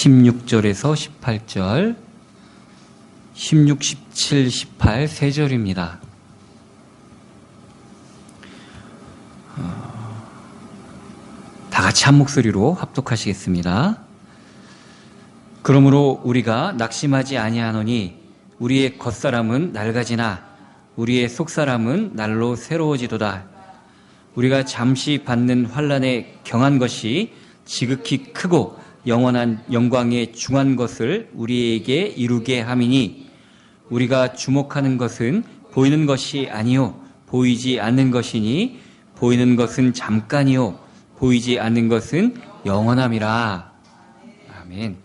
16절에서 18절, 16, 17, 18 세 절입니다. 다 같이 한 목소리로 합독하시겠습니다. 그러므로 우리가 낙심하지 아니하노니 우리의 겉사람은 낡아지나 우리의 속사람은 날로 새로워지도다. 우리가 잠시 받는 환난에 경한 것이 지극히 크고 영원한 영광에 중한 것을 우리에게 이루게 함이니 우리가 주목하는 것은 보이는 것이 아니요 보이지 않는 것이니 보이는 것은 잠깐이요 보이지 않는 것은 영원함이라. 아멘.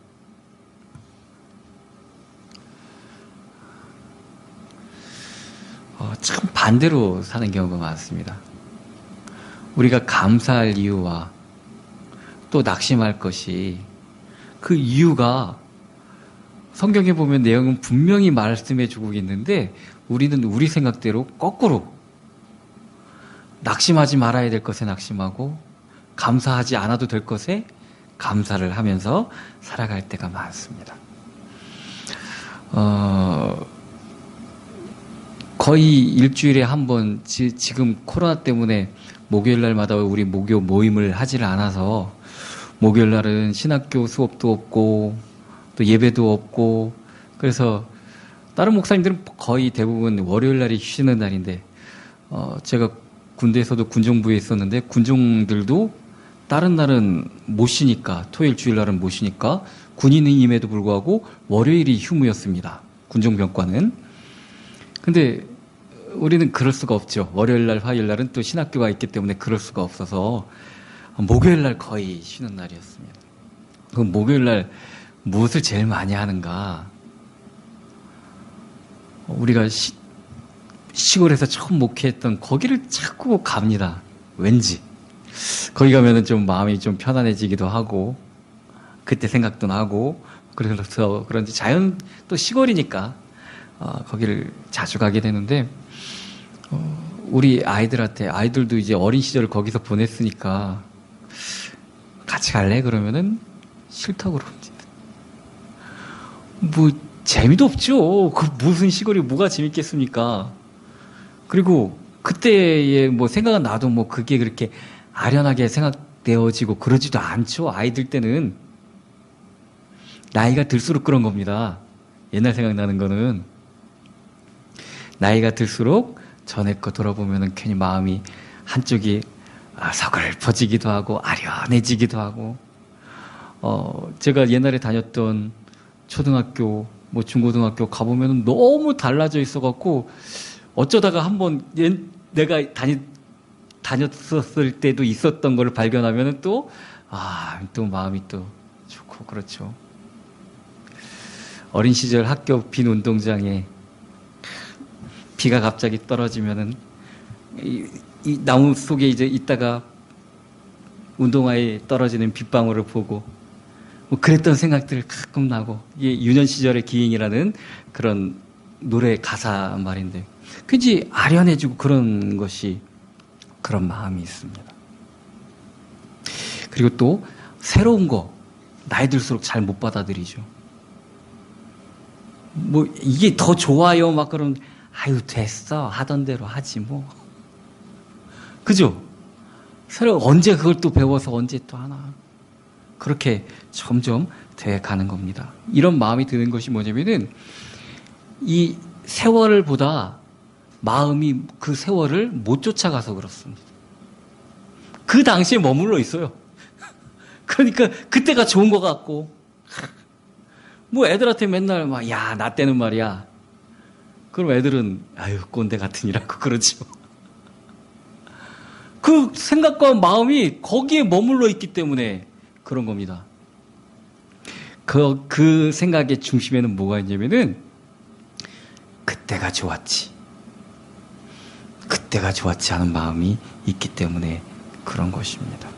참 반대로 사는 경우가 많습니다. 우리가 감사할 이유와 또 낙심할 것이 그 이유가 성경에 보면 내용은 분명히 말씀해 주고 있는데 우리는 우리 생각대로 거꾸로 낙심하지 말아야 될 것에 낙심하고 감사하지 않아도 될 것에 감사를 하면서 살아갈 때가 많습니다. 거의 일주일에 한 번, 지금 코로나 때문에 목요일 날마다 우리 목요 모임을 하지를 않아서 목요일 날은 신학교 수업도 없고 또 예배도 없고 그래서 다른 목사님들은 거의 대부분 월요일 날이 쉬는 날인데 제가 군대에서도 군종부에 있었는데 군종들도 다른 날은 못 쉬니까 토요일 주일 날은 못 쉬니까 군인임에도 불구하고 월요일이 휴무였습니다. 군종병과는. 근데 우리는 그럴 수가 없죠. 월요일 날, 화요일 날은 또 신학교가 있기 때문에 그럴 수가 없어서 목요일 날 거의 쉬는 날이었습니다. 그럼 목요일 날 무엇을 제일 많이 하는가? 우리가 시골에서 처음 목회했던 거기를 자꾸 갑니다. 왠지. 거기 가면은 좀 마음이 좀 편안해지기도 하고, 그때 생각도 나고, 그래서 그런지 자연 또 시골이니까, 거기를 자주 가게 되는데, 우리 아이들도 이제 어린 시절을 거기서 보냈으니까, 같이 갈래? 그러면은 싫다고 그럽니다. 뭐, 재미도 없죠. 그 무슨 시골이 뭐가 재밌겠습니까? 그리고 그때의 뭐 생각은 나도 뭐 그게 그렇게 아련하게 생각되어지고 그러지도 않죠. 아이들 때는. 나이가 들수록 그런 겁니다. 옛날 생각나는 거는. 나이가 들수록 전에 거 돌아보면은 괜히 마음이 한쪽이 서글퍼지기도 하고 아련해지기도 하고 제가 옛날에 다녔던 초등학교 뭐 중고등학교 가보면 너무 달라져 있어갖고 어쩌다가 한번 내가 다녔었을 때도 있었던 걸 발견하면 또 마음이 또 좋고 그렇죠. 어린 시절 학교 빈 운동장에 비가 갑자기 떨어지면은 이 나무 속에 이제 있다가 운동화에 떨어지는 빗방울을 보고 뭐 그랬던 생각들 가끔 나고 이게 유년 시절의 기행이라는 그런 노래 가사 말인데 그지 아련해지고 그런 것이 그런 마음이 있습니다. 그리고 또 새로운 거 나이 들수록 잘 못 받아들이죠. 뭐 이게 더 좋아요 막 그런 아유 됐어 하던 대로 하지 뭐 그죠? 새로 언제 그걸 또 배워서 언제 또 하나 그렇게 점점 돼 가는 겁니다. 이런 마음이 드는 것이 뭐냐면은 이 세월을 보다 마음이 그 세월을 못 쫓아가서 그렇습니다. 그 당시에 머물러 있어요. 그러니까 그때가 좋은 것 같고 뭐 애들한테 맨날 막 야 나 때는 말이야. 그럼 애들은 아유 꼰대 같으니라고 그러죠. 그 생각과 마음이 거기에 머물러 있기 때문에 그런 겁니다. 그 생각의 중심에는 뭐가 있냐면은 그때가 좋았지. 그때가 좋았지 하는 마음이 있기 때문에 그런 것입니다.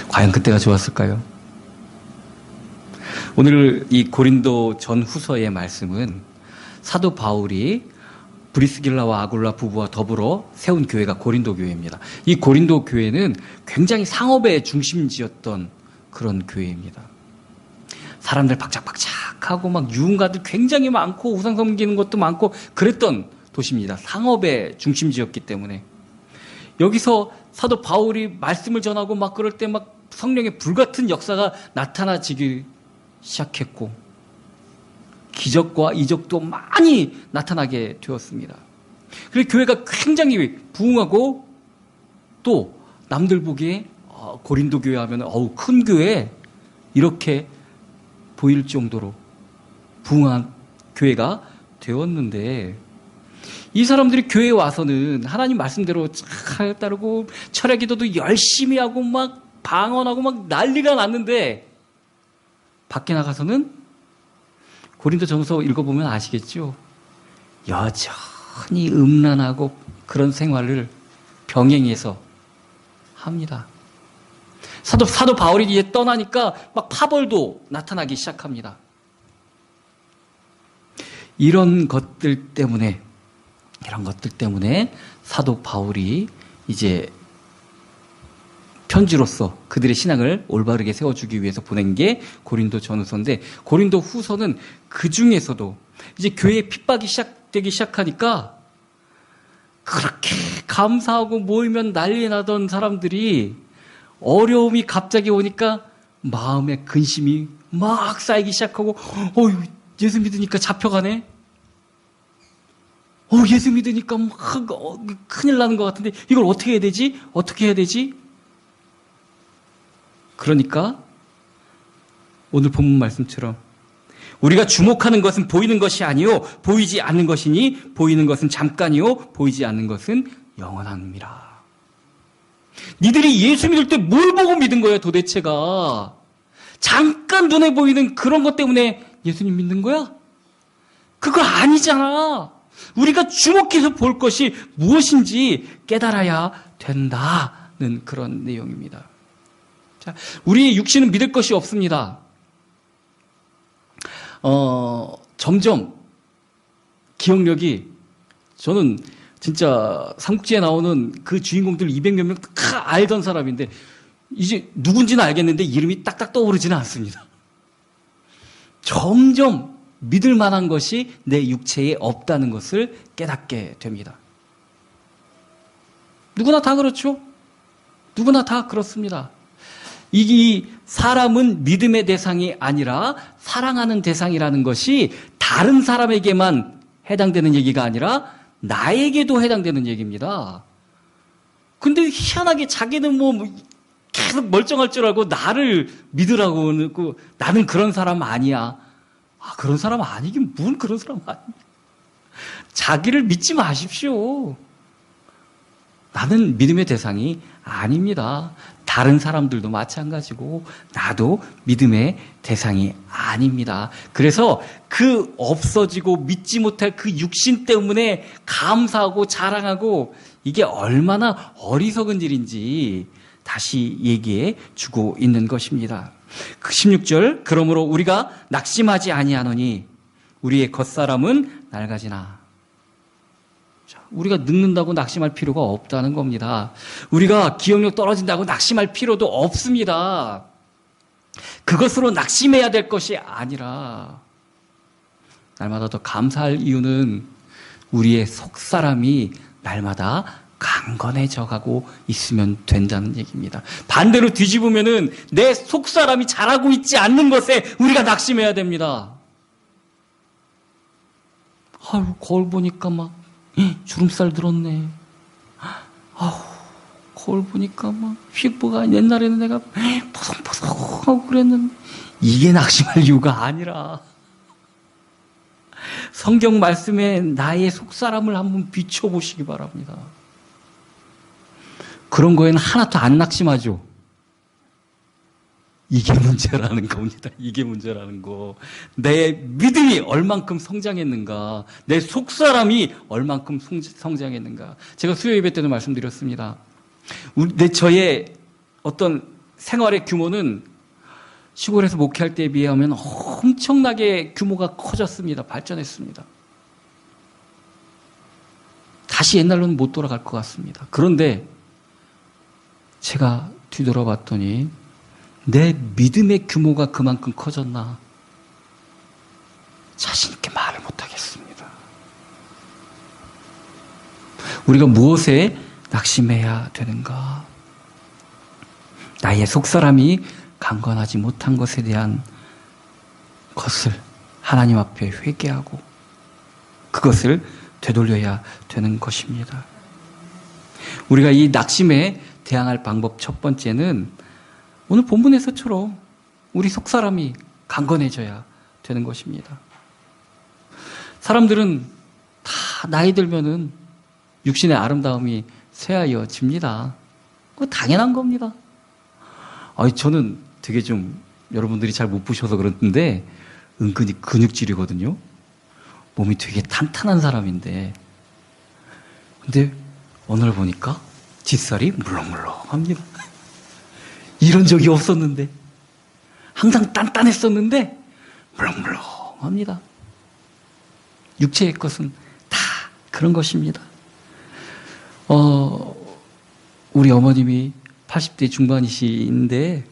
과연 그때가 좋았을까요? 오늘 이 고린도 전후서의 말씀은 사도 바울이 브리스길라와 아굴라 부부와 더불어 세운 교회가 고린도 교회입니다. 이 고린도 교회는 굉장히 상업의 중심지였던 그런 교회입니다. 사람들 박짝박짝하고 막 유흥가들 굉장히 많고 우상 섬기는 것도 많고 그랬던 도시입니다. 상업의 중심지였기 때문에. 여기서 사도 바울이 말씀을 전하고 막 그럴 때 막 성령의 불같은 역사가 나타나지기 시작했고 기적과 이적도 많이 나타나게 되었습니다. 그래서 교회가 굉장히 부흥하고 또 남들 보기에 고린도 교회 하면 큰 교회 이렇게 보일 정도로 부흥한 교회가 되었는데 이 사람들이 교회에 와서는 하나님 말씀대로 잘 따르고 철야 기도도 열심히 하고 막 방언하고 막 난리가 났는데 밖에 나가서는 고린도전서 읽어보면 아시겠죠? 여전히 음란하고 그런 생활을 병행해서 합니다. 사도 바울이 이제 떠나니까 막 파벌도 나타나기 시작합니다. 이런 것들 때문에 사도 바울이 이제 편지로서 그들의 신앙을 올바르게 세워주기 위해서 보낸 게 고린도 전후서인데 고린도 후서는 그 중에서도 이제 교회에 핍박이 시작되기 시작하니까 그렇게 감사하고 모이면 난리 나던 사람들이 어려움이 갑자기 오니까 마음에 근심이 막 쌓이기 시작하고 예수 믿으니까 잡혀가네. 예수 믿으니까 막 큰일 나는 것 같은데 이걸 어떻게 해야 되지? 어떻게 해야 되지? 그러니까 오늘 본문 말씀처럼 우리가 주목하는 것은 보이는 것이 아니요 보이지 않는 것이니 보이는 것은 잠깐이요 보이지 않는 것은 영원합니다. 니들이 예수 믿을 때 뭘 보고 믿은 거야 도대체가? 잠깐 눈에 보이는 그런 것 때문에 예수님 믿는 거야? 그거 아니잖아. 우리가 주목해서 볼 것이 무엇인지 깨달아야 된다는 그런 내용입니다. 자, 우리의 육신은 믿을 것이 없습니다. 점점 기억력이 저는 진짜 삼국지에 나오는 그 주인공들 200몇 명 다 알던 사람인데 이제 누군지는 알겠는데 이름이 딱딱 떠오르지는 않습니다. 점점 믿을 만한 것이 내 육체에 없다는 것을 깨닫게 됩니다. 누구나 다 그렇죠? 누구나 다 그렇습니다. 이 사람은 믿음의 대상이 아니라 사랑하는 대상이라는 것이 다른 사람에게만 해당되는 얘기가 아니라 나에게도 해당되는 얘기입니다. 근데 희한하게 자기는 계속 멀쩡할 줄 알고 나를 믿으라고 하고 나는 그런 사람 아니야. 그런 사람 아니긴 뭔 그런 사람 아니야. 자기를 믿지 마십시오. 나는 믿음의 대상이 아닙니다. 다른 사람들도 마찬가지고 나도 믿음의 대상이 아닙니다. 그래서 그 없어지고 믿지 못할 그 육신 때문에 감사하고 자랑하고 이게 얼마나 어리석은 일인지 다시 얘기해 주고 있는 것입니다. 16절 그러므로 우리가 낙심하지 아니하노니 우리의 겉사람은 낡아지나. 우리가 늙는다고 낙심할 필요가 없다는 겁니다. 우리가 기억력 떨어진다고 낙심할 필요도 없습니다. 그것으로 낙심해야 될 것이 아니라 날마다 더 감사할 이유는 우리의 속사람이 날마다 강건해져 가고 있으면 된다는 얘기입니다. 반대로 뒤집으면은 내 속사람이 자라고 있지 않는 것에 우리가 낙심해야 됩니다. 거울 보니까 막 주름살 들었네. 거울 보니까 막 피부가 옛날에는 내가 포송포송하고 그랬는데 이게 낙심할 이유가 아니라 성경 말씀에 나의 속사람을 한번 비춰보시기 바랍니다. 그런 거에는 하나도 안 낙심하죠. 이게 문제라는 겁니다. 이게 문제라는 거. 내 믿음이 얼만큼 성장했는가, 내 속사람이 얼만큼 성장했는가. 제가 수요 예배 때도 말씀드렸습니다. 저의 어떤 생활의 규모는 시골에서 목회할 때에 비하면 엄청나게 규모가 커졌습니다. 발전했습니다. 다시 옛날로는 못 돌아갈 것 같습니다. 그런데 제가 뒤돌아봤더니 내 믿음의 규모가 그만큼 커졌나? 자신 있게 말을 못하겠습니다. 우리가 무엇에 낙심해야 되는가? 나의 속사람이 강건하지 못한 것에 대한 것을 하나님 앞에 회개하고 그것을 되돌려야 되는 것입니다. 우리가 이 낙심에 대항할 방법 첫 번째는 오늘 본문에서처럼 우리 속사람이 강건해져야 되는 것입니다. 사람들은 다 나이 들면은 육신의 아름다움이 쇠하여집니다. 그거 당연한 겁니다. 저는 되게 좀 여러분들이 잘 못 보셔서 그런데 은근히 근육질이거든요. 몸이 되게 탄탄한 사람인데 근데 오늘 보니까 뒷살이 물렁물렁합니다. 이런 적이 없었는데 항상 단단했었는데 물렁물렁합니다. 육체의 것은 다 그런 것입니다. 우리 어머님이 80대 중반이신데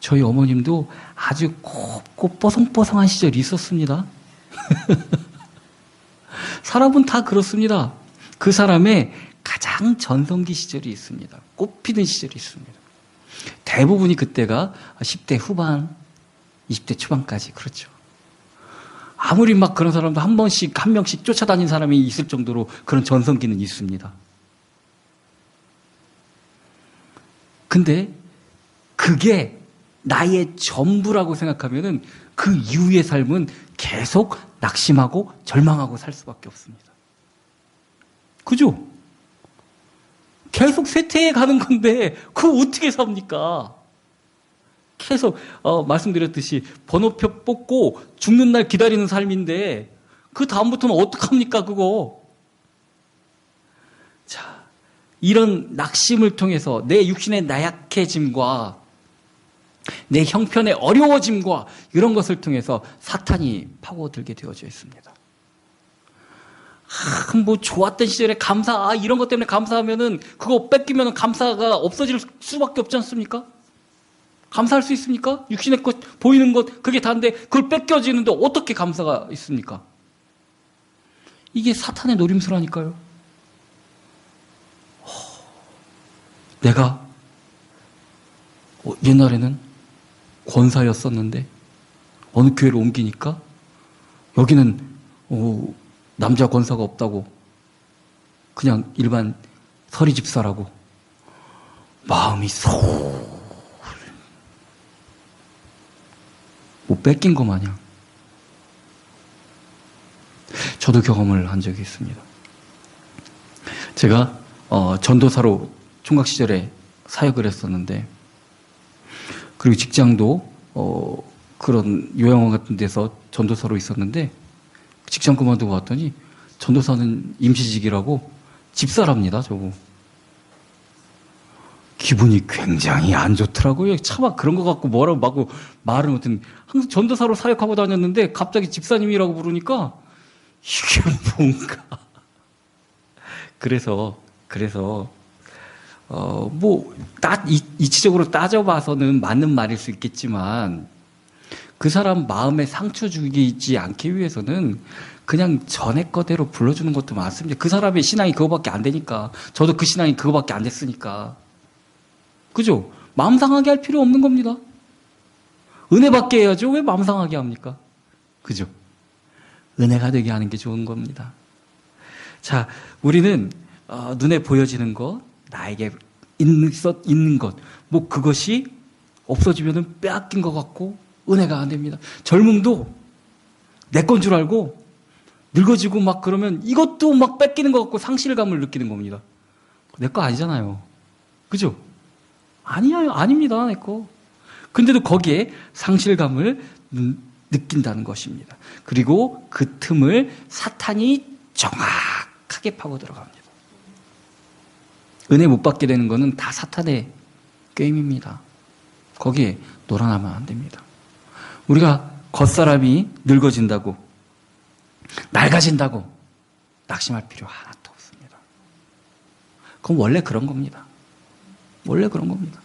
저희 어머님도 아주 곱고 뽀송뽀송한 시절이 있었습니다. 사람은 다 그렇습니다. 그 사람의 가장 전성기 시절이 있습니다. 꽃피는 시절이 있습니다. 대부분이 그때가 10대 후반, 20대 초반까지 그렇죠. 아무리 막 그런 사람도 한 명씩 쫓아다닌 사람이 있을 정도로 그런 전성기는 있습니다. 근데 그게 나의 전부라고 생각하면은 그 이후의 삶은 계속 낙심하고 절망하고 살 수밖에 없습니다. 그죠? 계속 쇠퇴해 가는 건데 그거 어떻게 삽니까? 계속 말씀드렸듯이 번호표 뽑고 죽는 날 기다리는 삶인데 그 다음부터는 어떡합니까 그거? 자, 이런 낙심을 통해서 내 육신의 나약해짐과 내 형편의 어려워짐과 이런 것을 통해서 사탄이 파고들게 되어져 있습니다. 뭐 좋았던 시절에 이런 것 때문에 감사하면은 그거 뺏기면 감사가 없어질 수밖에 없지 않습니까? 감사할 수 있습니까? 육신의 것, 보이는 것, 그게 다인데 그걸 뺏겨지는데 어떻게 감사가 있습니까? 이게 사탄의 노림수라니까요. 내가 옛날에는 권사였었는데 어느 교회로 옮기니까 여기는 남자 권사가 없다고 그냥 일반 서리 집사라고 마음이 못 뺏긴 것 마냥 저도 경험을 한 적이 있습니다. 제가 전도사로 총각 시절에 사역을 했었는데 그리고 직장도 그런 요양원 같은 데서 전도사로 있었는데 직장 그만두고 왔더니 전도사는 임시직이라고 집사랍니다. 저거 기분이 굉장히 안 좋더라고요. 차마 그런 거 갖고 뭐라고 막 말을 못했는데 항상 전도사로 사역하고 다녔는데 갑자기 집사님이라고 부르니까 이게 뭔가 그래서 이치적으로 따져봐서는 맞는 말일 수 있겠지만 그 사람 마음에 상처 주지 않기 위해서는 그냥 전에 거대로 불러주는 것도 많습니다. 그 사람의 신앙이 그거밖에 안 되니까. 저도 그 신앙이 그거밖에 안 됐으니까. 그죠? 마음 상하게 할 필요 없는 겁니다. 은혜 받게 해야죠. 왜 마음 상하게 합니까? 그죠? 은혜가 되게 하는 게 좋은 겁니다. 자, 우리는 눈에 보여지는 것, 나에게 있는 것, 뭐 그것이 없어지면 빼앗긴 것 같고 은혜가 안 됩니다. 젊음도 내 건 줄 알고 늙어지고 막 그러면 이것도 막 뺏기는 것 같고 상실감을 느끼는 겁니다. 내 거 아니잖아요. 그죠? 아닙니다. 내 거. 근데도 거기에 상실감을 느낀다는 것입니다. 그리고 그 틈을 사탄이 정확하게 파고 들어갑니다. 은혜 못 받게 되는 것은 다 사탄의 게임입니다. 거기에 놀아나면 안 됩니다. 우리가 겉사람이 늙어진다고, 낡아진다고 낙심할 필요 하나도 없습니다. 그건 원래 그런 겁니다. 원래 그런 겁니다.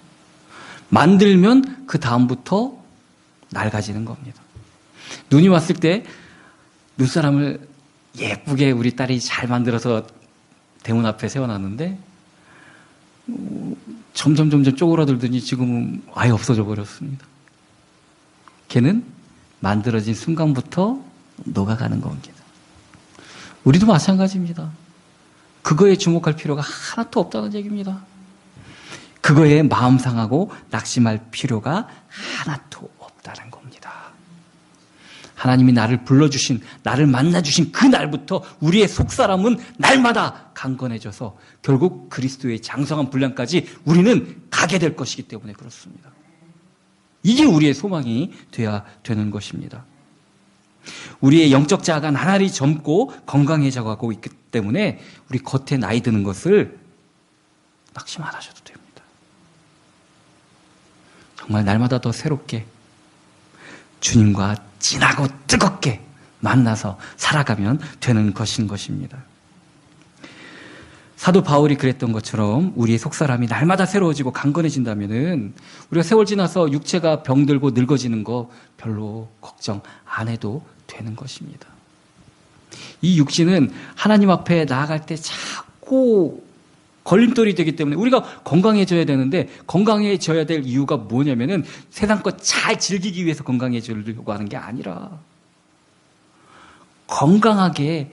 만들면 그 다음부터 낡아지는 겁니다. 눈이 왔을 때 눈사람을 예쁘게 우리 딸이 잘 만들어서 대문 앞에 세워놨는데 점점 쪼그라들더니 지금은 아예 없어져 버렸습니다. 걔는 만들어진 순간부터 녹아가는 겁니다. 우리도 마찬가지입니다. 그거에 주목할 필요가 하나도 없다는 얘기입니다. 그거에 마음 상하고 낙심할 필요가 하나도 없다는 겁니다. 하나님이 나를 불러주신, 나를 만나주신 그 날부터 우리의 속사람은 날마다 강건해져서 결국 그리스도의 장성한 분량까지 우리는 가게 될 것이기 때문에 그렇습니다. 이게 우리의 소망이 돼야 되는 것입니다. 우리의 영적 자아가 나날이 젊고 건강해져 가고 있기 때문에 우리 겉에 나이 드는 것을 낙심 안 하셔도 됩니다. 정말 날마다 더 새롭게 주님과 진하고 뜨겁게 만나서 살아가면 되는 것인 것입니다. 사도 바울이 그랬던 것처럼 우리의 속사람이 날마다 새로워지고 강건해진다면은 우리가 세월 지나서 육체가 병들고 늙어지는 거 별로 걱정 안 해도 되는 것입니다. 이 육신은 하나님 앞에 나아갈 때 자꾸 걸림돌이 되기 때문에 우리가 건강해져야 되는데 건강해져야 될 이유가 뭐냐면은 세상 것 잘 즐기기 위해서 건강해지려고 하는 게 아니라 건강하게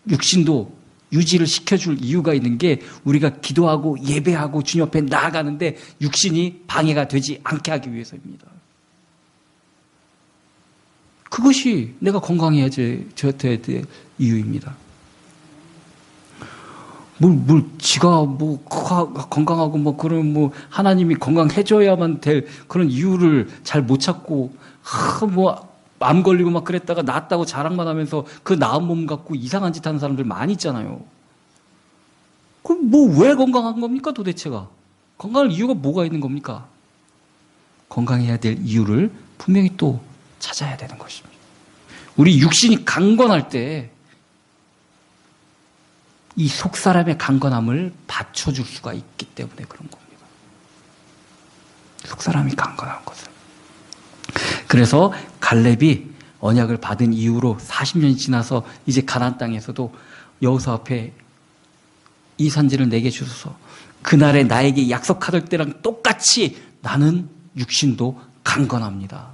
육신도 유지를 시켜줄 이유가 있는 게 우리가 기도하고 예배하고 주님 앞에 나아가는데 육신이 방해가 되지 않게 하기 위해서입니다. 그것이 내가 건강해야 될 이유입니다. 지가 건강하고 그런 하나님이 건강해줘야만 될 그런 이유를 잘 못 찾고, 암 걸리고 그랬다가 낫다고 자랑만 하면서 그 나은 몸 갖고 이상한 짓 하는 사람들 많이 있잖아요. 그럼 왜 건강한 겁니까 도대체가? 건강할 이유가 뭐가 있는 겁니까? 건강해야 될 이유를 분명히 또 찾아야 되는 것입니다. 우리 육신이 강건할 때 이 속사람의 강건함을 받쳐줄 수가 있기 때문에 그런 겁니다. 속사람이 강건한 것을. 그래서 갈렙이 언약을 받은 이후로 40년이 지나서 이제 가나안 땅에서도 여호수아 앞에 이 산지를 내게 주소서. 그날에 나에게 약속하던 때랑 똑같이 나는 육신도 강건합니다.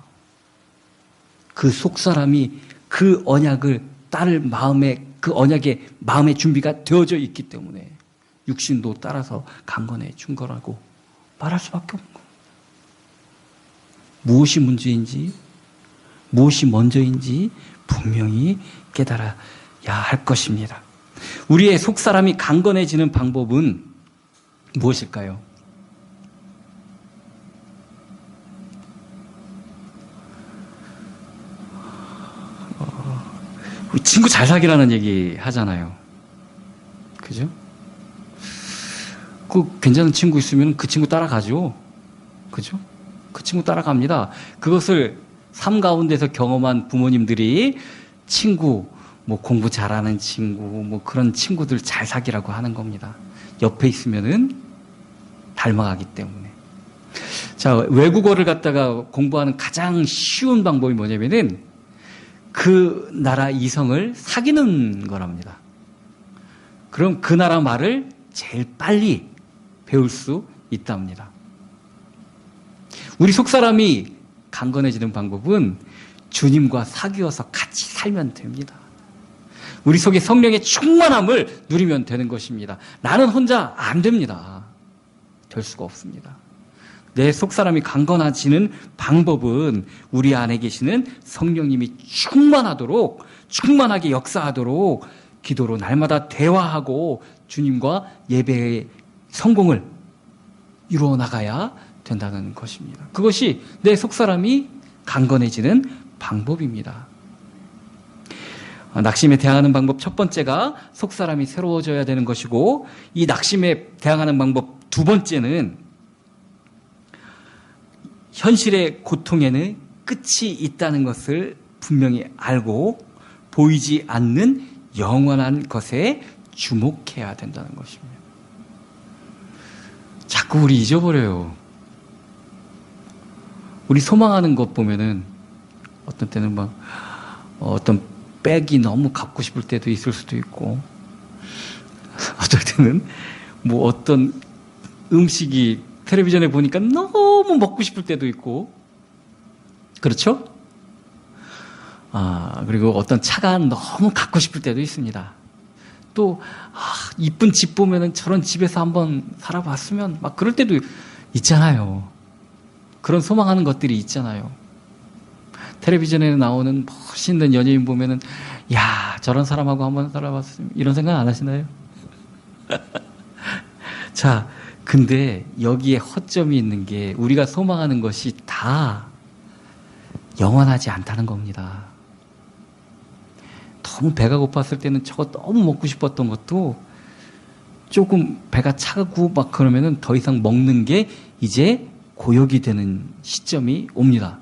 그 속사람이 그 언약을 따를 마음에 그 언약의 마음의 준비가 되어져 있기 때문에 육신도 따라서 강건해진 거라고 말할 수밖에 없는 거예요. 무엇이 문제인지 무엇이 먼저인지 분명히 깨달아야 할 것입니다. 우리의 속사람이 강건해지는 방법은 무엇일까요? 친구 잘 사귀라는 얘기 하잖아요. 그죠? 그 괜찮은 친구 있으면 그 친구 따라가죠. 그죠? 그 친구 따라갑니다. 그것을 삶 가운데서 경험한 부모님들이 친구, 공부 잘하는 친구, 그런 친구들 잘 사귀라고 하는 겁니다. 옆에 있으면은 닮아가기 때문에. 자, 외국어를 갖다가 공부하는 가장 쉬운 방법이 뭐냐면은 그 나라 이성을 사귀는 거랍니다. 그럼 그 나라 말을 제일 빨리 배울 수 있답니다. 우리 속사람이 강건해지는 방법은 주님과 사귀어서 같이 살면 됩니다. 우리 속에 성령의 충만함을 누리면 되는 것입니다. 나는 혼자 안 됩니다. 될 수가 없습니다. 내 속사람이 강건해지는 방법은 우리 안에 계시는 성령님이 충만하게 역사하도록 기도로 날마다 대화하고 주님과 예배의 성공을 이루어 나가야 된다는 것입니다. 그것이 내 속사람이 강건해지는 방법입니다. 낙심에 대항하는 방법 첫 번째가 속사람이 새로워져야 되는 것이고, 이 낙심에 대항하는 방법 두 번째는 현실의 고통에는 끝이 있다는 것을 분명히 알고 보이지 않는 영원한 것에 주목해야 된다는 것입니다. 자꾸 우리 잊어버려요. 우리 소망하는 것 보면은 어떤 때는 어떤 백이 너무 갖고 싶을 때도 있을 수도 있고, 어쩔 때는 뭐 어떤 음식이 텔레비전에 보니까 너무 먹고 싶을 때도 있고, 그렇죠? 그리고 어떤 차가 너무 갖고 싶을 때도 있습니다. 또, 이쁜 집 보면은 저런 집에서 한번 살아봤으면 막 그럴 때도 있잖아요. 그런 소망하는 것들이 있잖아요. 텔레비전에 나오는 멋있는 연예인 보면은, 야, 저런 사람하고 한번 살아봤으면, 이런 생각 안 하시나요? 자, 근데 여기에 허점이 있는 게 우리가 소망하는 것이 다 영원하지 않다는 겁니다. 너무 배가 고팠을 때는 저거 너무 먹고 싶었던 것도 조금 배가 차고 막 그러면은 더 이상 먹는 게 이제 고역이 되는 시점이 옵니다.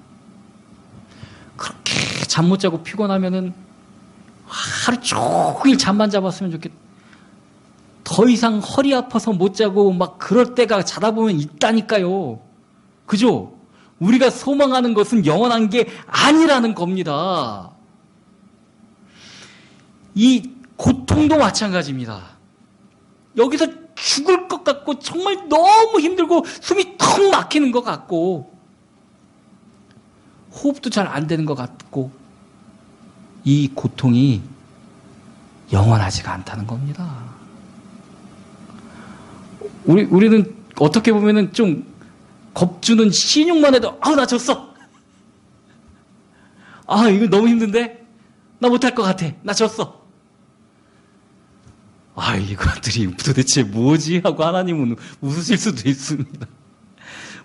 그렇게 잠 못 자고 피곤하면은 하루 종일 잠만 잡았으면 좋겠다. 더 이상 허리 아파서 못 자고 막 그럴 때가 자다 보면 있다니까요. 그죠? 우리가 소망하는 것은 영원한 게 아니라는 겁니다. 이 고통도 마찬가지입니다. 여기서 죽을 것 같고 정말 너무 힘들고 숨이 턱 막히는 것 같고 호흡도 잘 안 되는 것 같고 이 고통이 영원하지가 않다는 겁니다. 우리는 어떻게 보면은 좀 겁주는 신용만 해도 나 졌어. 이거 너무 힘든데? 나 못할 것 같아. 나 졌어. 이것들이 도대체 뭐지? 하고 하나님은 웃으실 수도 있습니다.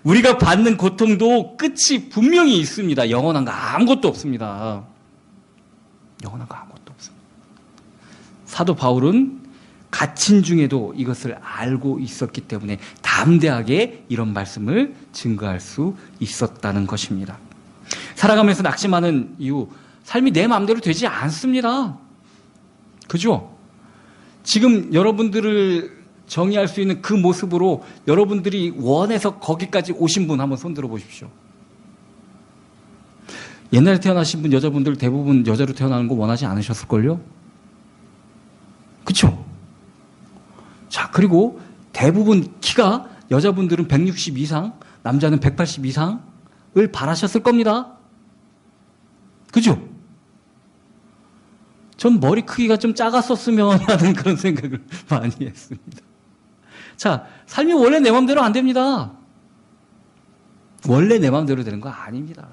우리가 받는 고통도 끝이 분명히 있습니다. 영원한 거 아무것도 없습니다. 영원한 거 아무것도 없습니다. 사도 바울은 갇힌 중에도 이것을 알고 있었기 때문에 담대하게 이런 말씀을 증거할 수 있었다는 것입니다. 살아가면서 낙심하는 이유, 삶이 내 마음대로 되지 않습니다. 그죠? 지금 여러분들을 정의할 수 있는 그 모습으로 여러분들이 원해서 거기까지 오신 분 한번 손 들어 보십시오. 옛날에 태어나신 분, 여자분들 대부분 여자로 태어나는 거 원하지 않으셨을걸요? 그쵸? 자, 그리고 대부분 키가 여자분들은 160 이상, 남자는 180 이상을 바라셨을 겁니다. 그죠? 전 머리 크기가 좀 작았었으면 하는 그런 생각을 많이 했습니다. 자, 삶이 원래 내 마음대로 안 됩니다. 원래 내 마음대로 되는 거 아닙니다.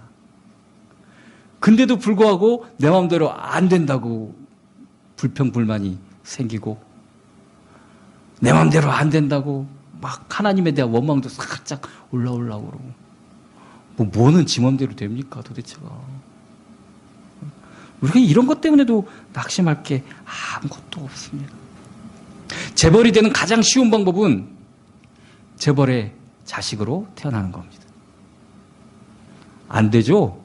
근데도 불구하고 내 마음대로 안 된다고 불평불만이 생기고 내 마음대로 안 된다고 막 하나님에 대한 원망도 살짝 올라오려고 그러고 뭐는 지 마음대로 됩니까 도대체가. 우리가 이런 것 때문에도 낙심할 게 아무것도 없습니다. 재벌이 되는 가장 쉬운 방법은 재벌의 자식으로 태어나는 겁니다. 안 되죠?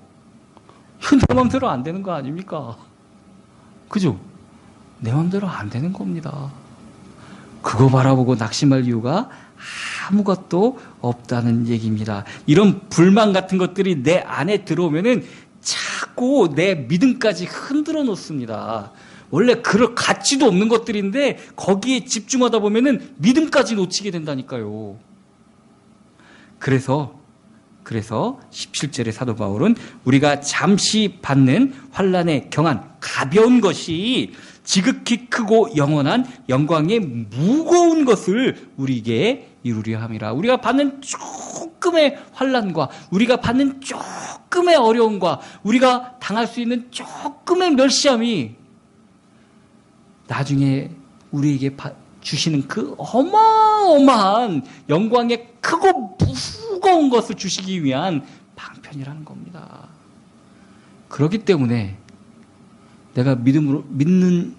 이건 내 마음대로 안 되는 거 아닙니까? 그죠? 내 마음대로 안 되는 겁니다. 그거 바라보고 낙심할 이유가 아무것도 없다는 얘기입니다. 이런 불만 같은 것들이 내 안에 들어오면은 자꾸 내 믿음까지 흔들어 놓습니다. 원래 그럴 가치도 없는 것들인데 거기에 집중하다 보면은 믿음까지 놓치게 된다니까요. 그래서 17절의 사도 바울은 우리가 잠시 받는 환난에 경한 가벼운 것이 지극히 크고 영원한 영광의 무거운 것을 우리에게 이루려 함이라. 우리가 받는 조금의 환난과 우리가 받는 조금의 어려움과 우리가 당할 수 있는 조금의 멸시함이 나중에 우리에게 주시는 그 어마어마한 영광의 크고 무거운 것을 주시기 위한 방편이라는 겁니다. 그렇기 때문에 내가 믿는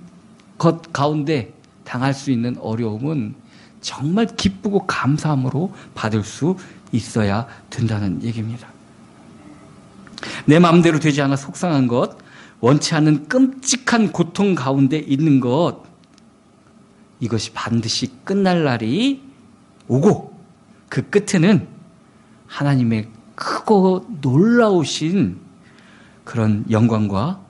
것 가운데 당할 수 있는 어려움은 정말 기쁘고 감사함으로 받을 수 있어야 된다는 얘기입니다. 내 마음대로 되지 않아 속상한 것, 원치 않는 끔찍한 고통 가운데 있는 것, 이것이 반드시 끝날 날이 오고 그 끝에는 하나님의 크고 놀라우신 그런 영광과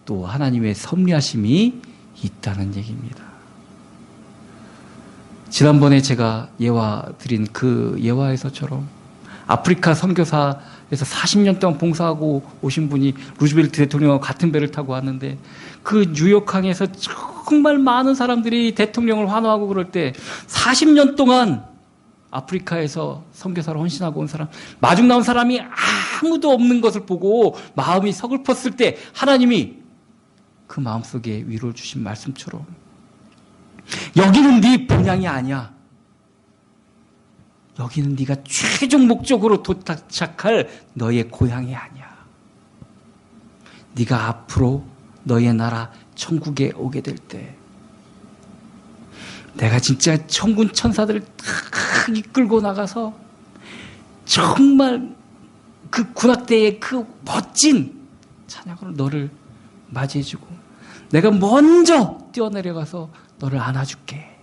또 하나님의 섭리하심이 있다는 얘기입니다. 지난번에 제가 예화 드린 그 예화에서처럼 아프리카 선교사에서 40년 동안 봉사하고 오신 분이 루즈벨트 대통령과 같은 배를 타고 왔는데 그 뉴욕항에서 정말 많은 사람들이 대통령을 환호하고 그럴 때 40년 동안 아프리카에서 선교사로 헌신하고 온 사람, 마중 나온 사람이 아무도 없는 것을 보고 마음이 서글펐을 때 하나님이 그 마음속에 위로를 주신 말씀처럼 여기는 네 본향이 아니야. 여기는 네가 최종 목적으로 도착할 너의 고향이 아니야. 네가 앞으로 너의 나라 천국에 오게 될 때 내가 진짜 천군 천사들을 탁 이끌고 나가서 정말 그 군악대의 그 멋진 찬양으로 너를 맞이해주고 내가 먼저 뛰어내려가서 너를 안아줄게.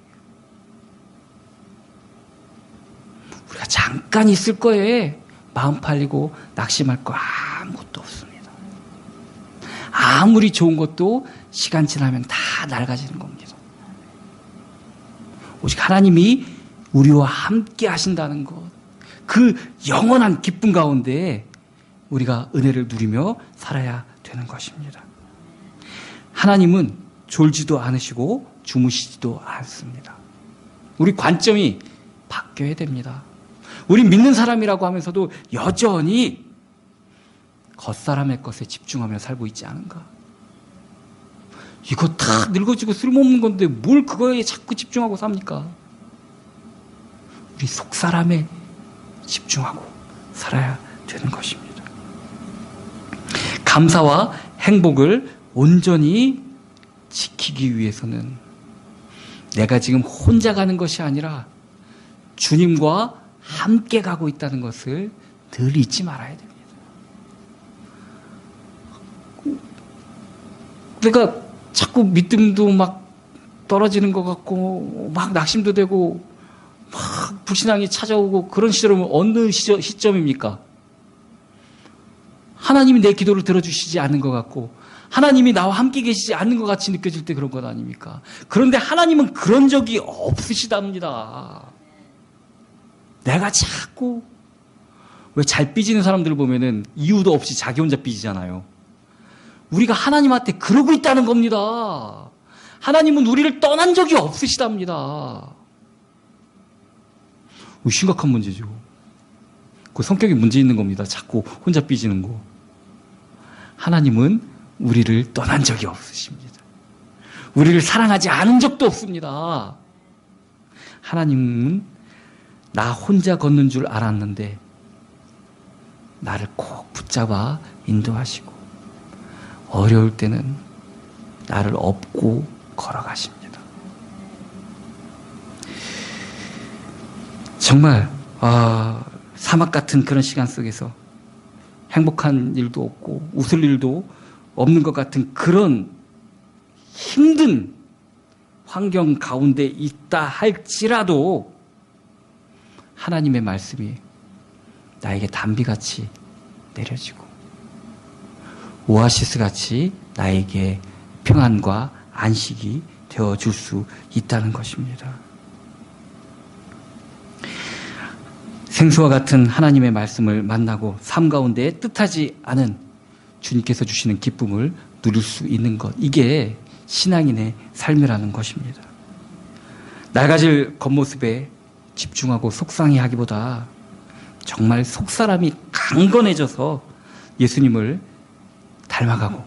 우리가 잠깐 있을 거에 마음 팔리고 낙심할 거 아무것도 없습니다. 아무리 좋은 것도 시간 지나면 다 낡아지는 겁니다. 오직 하나님이 우리와 함께 하신다는 것, 그 영원한 기쁨 가운데 우리가 은혜를 누리며 살아야 되는 것입니다. 하나님은 졸지도 않으시고 주무시지도 않습니다. 우리 관점이 바뀌어야 됩니다. 우리 믿는 사람이라고 하면서도 여전히 겉사람의 것에 집중하며 살고 있지 않은가? 이거 다 늙어지고 쓸모없는 건데 뭘 그거에 자꾸 집중하고 삽니까? 우리 속사람에 집중하고 살아야 되는 것입니다. 감사와 행복을 온전히 지키기 위해서는 내가 지금 혼자 가는 것이 아니라 주님과 함께 가고 있다는 것을 늘 잊지 말아야 됩니다. 내가 자꾸 믿음도 막 떨어지는 것 같고 막 낙심도 되고 막 불신앙이 찾아오고 그런 시절은 어느 시점입니까? 하나님이 내 기도를 들어주시지 않는 것 같고 하나님이 나와 함께 계시지 않는 것 같이 느껴질 때 그런 것 아닙니까? 그런데 하나님은 그런 적이 없으시답니다. 내가 자꾸 왜 잘 삐지는 사람들을 보면은 이유도 없이 자기 혼자 삐지잖아요. 우리가 하나님한테 그러고 있다는 겁니다. 하나님은 우리를 떠난 적이 없으시답니다. 심각한 문제죠. 그 성격에 문제 있는 겁니다. 자꾸 혼자 삐지는 거. 하나님은 우리를 떠난 적이 없으십니다. 우리를 사랑하지 않은 적도 없습니다. 하나님은 나 혼자 걷는 줄 알았는데 나를 꼭 붙잡아 인도하시고 어려울 때는 나를 업고 걸어가십니다. 정말 사막 같은 그런 시간 속에서 행복한 일도 없고 웃을 일도 없는 것 같은 그런 힘든 환경 가운데 있다 할지라도 하나님의 말씀이 나에게 단비같이 내려지고 오아시스같이 나에게 평안과 안식이 되어줄 수 있다는 것입니다. 생수와 같은 하나님의 말씀을 만나고 삶 가운데 뜻하지 않은 주님께서 주시는 기쁨을 누릴 수 있는 것, 이게 신앙인의 삶이라는 것입니다. 낡아질 겉모습에 집중하고 속상해하기보다 정말 속사람이 강건해져서 예수님을 닮아가고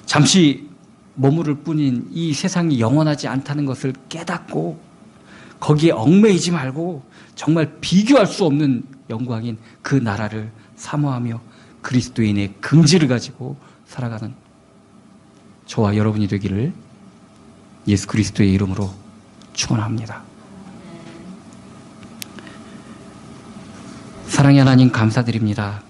잠시 머무를 뿐인 이 세상이 영원하지 않다는 것을 깨닫고 거기에 얽매이지 말고 정말 비교할 수 없는 영광인 그 나라를 사모하며 그리스도인의 긍지를 가지고 살아가는 저와 여러분이 되기를 예수 그리스도의 이름으로 축원합니다. 사랑의 하나님 감사드립니다.